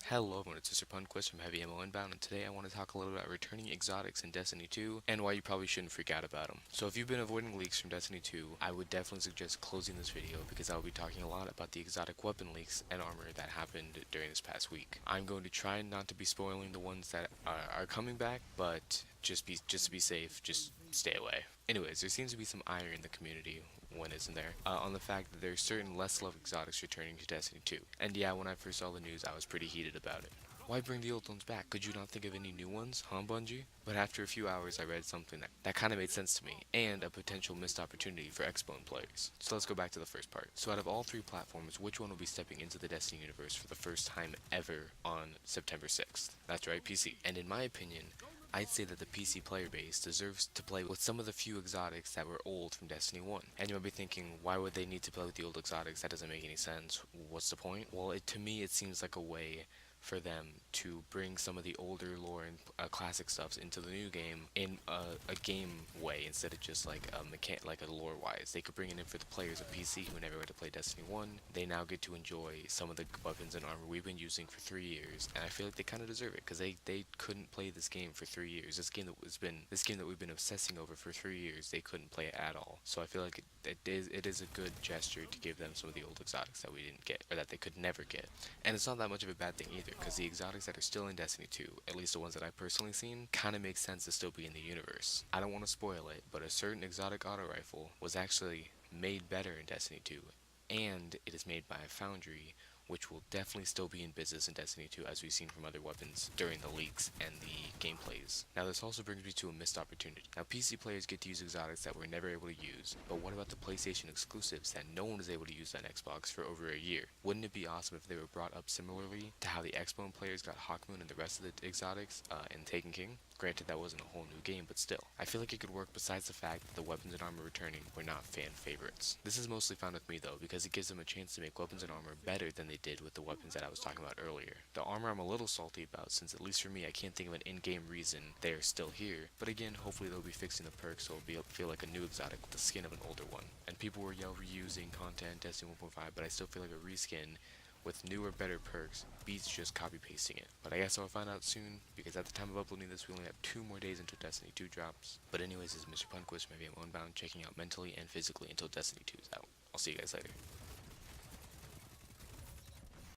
Hello everyone, it's Mr. Punquist from Heavy Ammo Inbound, and today I want to talk a little about returning exotics in Destiny 2 and why you probably shouldn't freak out about them. So if you've been avoiding leaks from Destiny 2, I would definitely suggest closing this video because I will be talking a lot about the exotic weapon leaks and armor that happened during this past week. I'm going to try not to be spoiling the ones that are coming back, but just to be safe, just stay away. Anyways, there seems to be some ire in the community when isn't there, on the fact that there's certain less loved exotics returning to Destiny 2. And yeah, when I first saw the news, I was pretty heated about it. Why bring the old ones back? Could you not think of any new ones, huh, Bungie? But after a few hours, I read something that kind of made sense to me, and a potential missed opportunity for X-Bone players. So let's go back to the first part. So out of all three platforms, which one will be stepping into the Destiny universe for the first time ever on September 6th? That's right, PC. And in my opinion, I'd say that the PC player base deserves to play with some of the few exotics that were old from Destiny 1. And you might be thinking, why would they need to play with the old exotics? That doesn't make any sense. What's the point? Well, to me, it seems like a way for them to bring some of the older lore and classic stuffs into the new game in a game way instead of just like a lore wise. They could bring it in for the players of PC who never got to play Destiny 1. They now get to enjoy some of the weapons and armor we've been using for 3 years, and I feel like they kind of deserve it because they couldn't play this game for 3 years. This game that we've been obsessing over for 3 years. They couldn't play it at all. So I feel like it is a good gesture to give them some of the old exotics that we didn't get or that they could never get. And it's not that much of a bad thing either, because the exotics that are still in Destiny 2, at least the ones that I've personally seen, kind of make sense to still be in the universe. I don't want to spoil it, but a certain exotic auto rifle was actually made better in Destiny 2, and it is made by a foundry which will definitely still be in business in Destiny 2 as we've seen from other weapons during the leaks and the gameplays. Now this also brings me to a missed opportunity. Now PC players get to use exotics that we're never able to use, but what about the PlayStation exclusives that no one was able to use on Xbox for over a year? Wouldn't it be awesome if they were brought up similarly to how the Xbone players got Hawkmoon and the rest of the exotics in Taken King? Granted, that wasn't a whole new game, but still. I feel like it could work besides the fact that the weapons and armor returning were not fan favorites. This is mostly found with me though, because it gives them a chance to make weapons and armor better than they did with the weapons that I was talking about earlier. The armor I'm a little salty about, since at least for me I can't think of an in-game reason they are still here, but again, hopefully they'll be fixing the perks so it'll feel like a new exotic with the skin of an older one. And people were reusing content Destiny 1.5, but I still feel like a reskin with newer, better perks beats just copy pasting it. But I guess I'll find out soon, because at the time of uploading this, we only have 2 more days until Destiny 2 drops. But anyways, this is Mr. Punquist, maybe I'm unbound, checking out mentally and physically until Destiny 2 is out. I'll see you guys later.